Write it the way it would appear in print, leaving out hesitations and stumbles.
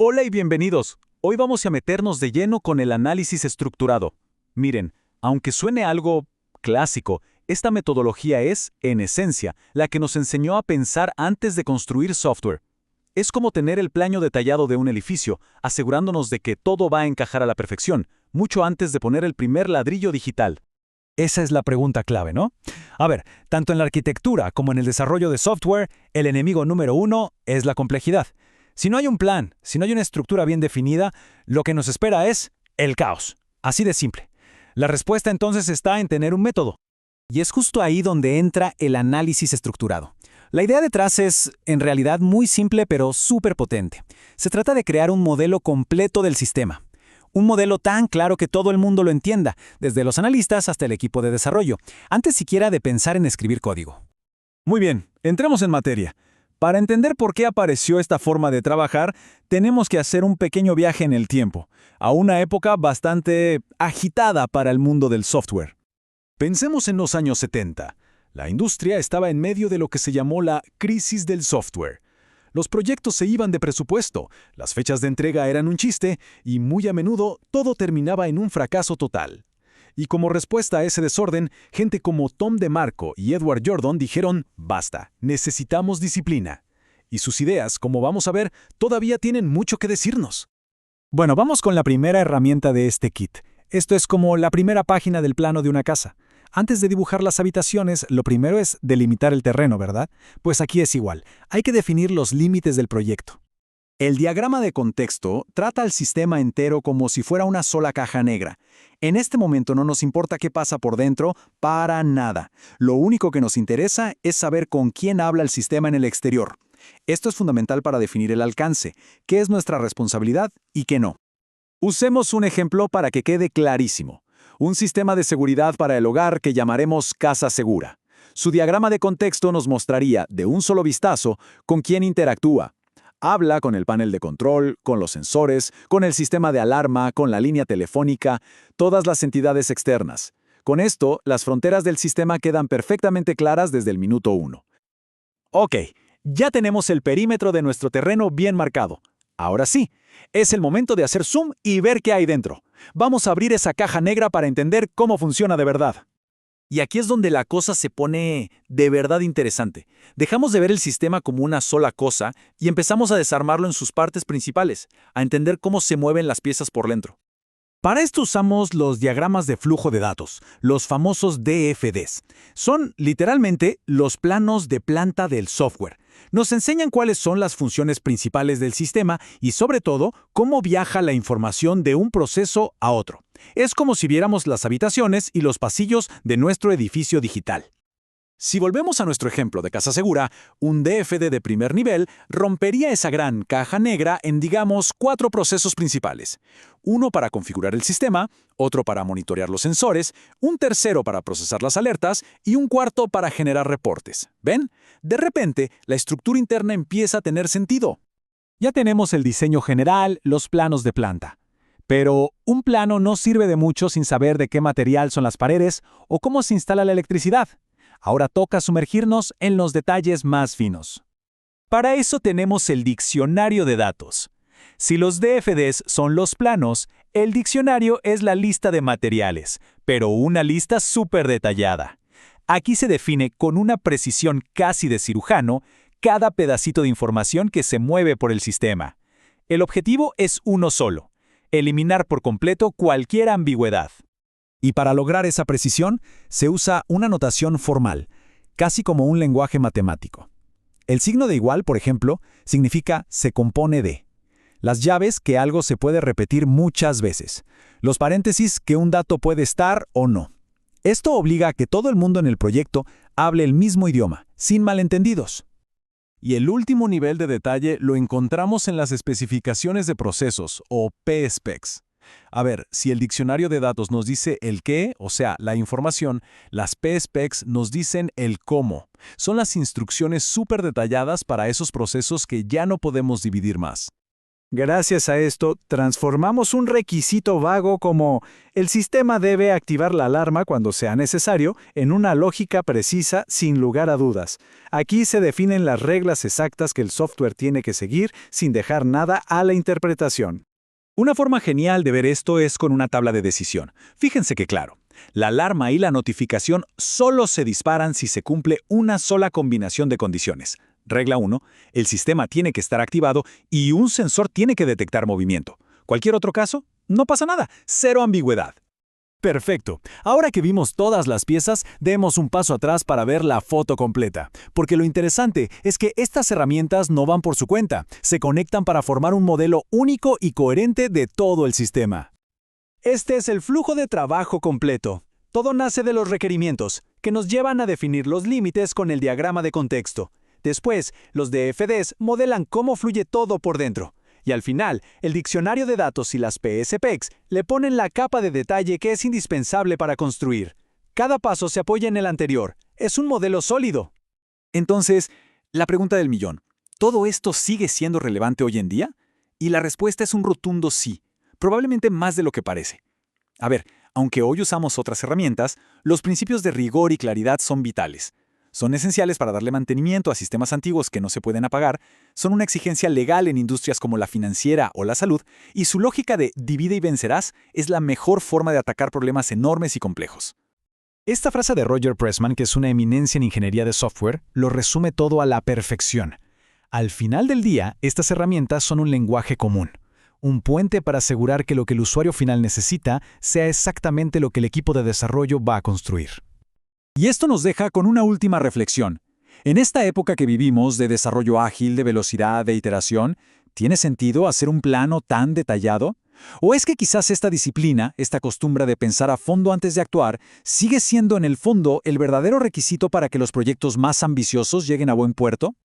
Hola y bienvenidos. Hoy vamos a meternos de lleno con el análisis estructurado. Miren, aunque suene algo clásico, esta metodología es, en esencia, la que nos enseñó a pensar antes de construir software. Es como tener el plano detallado de un edificio, asegurándonos de que todo va a encajar a la perfección, mucho antes de poner el primer ladrillo digital. Esa es la pregunta clave, ¿no? A ver, tanto en la arquitectura como en el desarrollo de software, el enemigo número uno es la complejidad. Si no hay un plan, si no hay una estructura bien definida, lo que nos espera es el caos. Así de simple. La respuesta entonces está en tener un método. Y es justo ahí donde entra el análisis estructurado. La idea detrás es, en realidad, muy simple pero súper potente. Se trata de crear un modelo completo del sistema. Un modelo tan claro que todo el mundo lo entienda, desde los analistas hasta el equipo de desarrollo, antes siquiera de pensar en escribir código. Muy bien, entremos en materia. Para entender por qué apareció esta forma de trabajar, tenemos que hacer un pequeño viaje en el tiempo, a una época bastante agitada para el mundo del software. Pensemos en los años 70. La industria estaba en medio de lo que se llamó la crisis del software. Los proyectos se iban de presupuesto, las fechas de entrega eran un chiste y muy a menudo todo terminaba en un fracaso total. Y como respuesta a ese desorden, gente como Tom DeMarco y Edward Jordan dijeron, basta, necesitamos disciplina. Y sus ideas, como vamos a ver, todavía tienen mucho que decirnos. Bueno, vamos con la primera herramienta de este kit. Esto es como la primera página del plano de una casa. Antes de dibujar las habitaciones, lo primero es delimitar el terreno, ¿verdad? Pues aquí es igual. Hay que definir los límites del proyecto. El diagrama de contexto trata al sistema entero como si fuera una sola caja negra. En este momento no nos importa qué pasa por dentro, para nada. Lo único que nos interesa es saber con quién habla el sistema en el exterior. Esto es fundamental para definir el alcance, qué es nuestra responsabilidad y qué no. Usemos un ejemplo para que quede clarísimo. Un sistema de seguridad para el hogar que llamaremos Casa Segura. Su diagrama de contexto nos mostraría, de un solo vistazo, con quién interactúa. Habla con el panel de control, con los sensores, con el sistema de alarma, con la línea telefónica, todas las entidades externas. Con esto, las fronteras del sistema quedan perfectamente claras desde el minuto 1. Ok, ya tenemos el perímetro de nuestro terreno bien marcado. Ahora sí, es el momento de hacer zoom y ver qué hay dentro. Vamos a abrir esa caja negra para entender cómo funciona de verdad. Y aquí es donde la cosa se pone de verdad interesante. Dejamos de ver el sistema como una sola cosa y empezamos a desarmarlo en sus partes principales, a entender cómo se mueven las piezas por dentro. Para esto usamos los diagramas de flujo de datos, los famosos DFDs. Son, literalmente, los planos de planta del software. Nos enseñan cuáles son las funciones principales del sistema y, sobre todo, cómo viaja la información de un proceso a otro. Es como si viéramos las habitaciones y los pasillos de nuestro edificio digital. Si volvemos a nuestro ejemplo de Casa Segura, un DFD de primer nivel rompería esa gran caja negra en, digamos, 4 procesos principales. Uno para configurar el sistema, otro para monitorear los sensores, un tercero para procesar las alertas y un cuarto para generar reportes. ¿Ven? De repente, la estructura interna empieza a tener sentido. Ya tenemos el diseño general, los planos de planta. Pero un plano no sirve de mucho sin saber de qué material son las paredes o cómo se instala la electricidad. Ahora toca sumergirnos en los detalles más finos. Para eso tenemos el diccionario de datos. Si los DFDs son los planos, el diccionario es la lista de materiales, pero una lista súper detallada. Aquí se define con una precisión casi de cirujano cada pedacito de información que se mueve por el sistema. El objetivo es uno solo: eliminar por completo cualquier ambigüedad. Y para lograr esa precisión, se usa una notación formal, casi como un lenguaje matemático. El signo de igual, por ejemplo, significa se compone de. Las llaves, que algo se puede repetir muchas veces. Los paréntesis, que un dato puede estar o no. Esto obliga a que todo el mundo en el proyecto hable el mismo idioma, sin malentendidos. Y el último nivel de detalle lo encontramos en las especificaciones de procesos, o PSPECs. A ver, si el diccionario de datos nos dice el qué, o sea, la información, las PSPECs nos dicen el cómo. Son las instrucciones súper detalladas para esos procesos que ya no podemos dividir más. Gracias a esto, transformamos un requisito vago como el sistema debe activar la alarma cuando sea necesario en una lógica precisa sin lugar a dudas. Aquí se definen las reglas exactas que el software tiene que seguir sin dejar nada a la interpretación. Una forma genial de ver esto es con una tabla de decisión. Fíjense que claro, la alarma y la notificación solo se disparan si se cumple una sola combinación de condiciones. Regla 1, el sistema tiene que estar activado y un sensor tiene que detectar movimiento. Cualquier otro caso, no pasa nada, cero ambigüedad. Perfecto. Ahora que vimos todas las piezas, demos un paso atrás para ver la foto completa. Porque lo interesante es que estas herramientas no van por su cuenta, se conectan para formar un modelo único y coherente de todo el sistema. Este es el flujo de trabajo completo. Todo nace de los requerimientos, que nos llevan a definir los límites con el diagrama de contexto. Después, los DFDs modelan cómo fluye todo por dentro. Y al final, el diccionario de datos y las PSPEX le ponen la capa de detalle que es indispensable para construir. Cada paso se apoya en el anterior. Es un modelo sólido. Entonces, la pregunta del millón, ¿todo esto sigue siendo relevante hoy en día? Y la respuesta es un rotundo sí, probablemente más de lo que parece. A ver, aunque hoy usamos otras herramientas, los principios de rigor y claridad son vitales. Son esenciales para darle mantenimiento a sistemas antiguos que no se pueden apagar, son una exigencia legal en industrias como la financiera o la salud, y su lógica de divide y vencerás es la mejor forma de atacar problemas enormes y complejos. Esta frase de Roger Pressman, que es una eminencia en ingeniería de software, lo resume todo a la perfección. Al final del día, estas herramientas son un lenguaje común, un puente para asegurar que lo que el usuario final necesita sea exactamente lo que el equipo de desarrollo va a construir. Y esto nos deja con una última reflexión. En esta época que vivimos de desarrollo ágil, de velocidad, de iteración, ¿tiene sentido hacer un plano tan detallado? ¿O es que quizás esta disciplina, esta costumbre de pensar a fondo antes de actuar, sigue siendo en el fondo el verdadero requisito para que los proyectos más ambiciosos lleguen a buen puerto?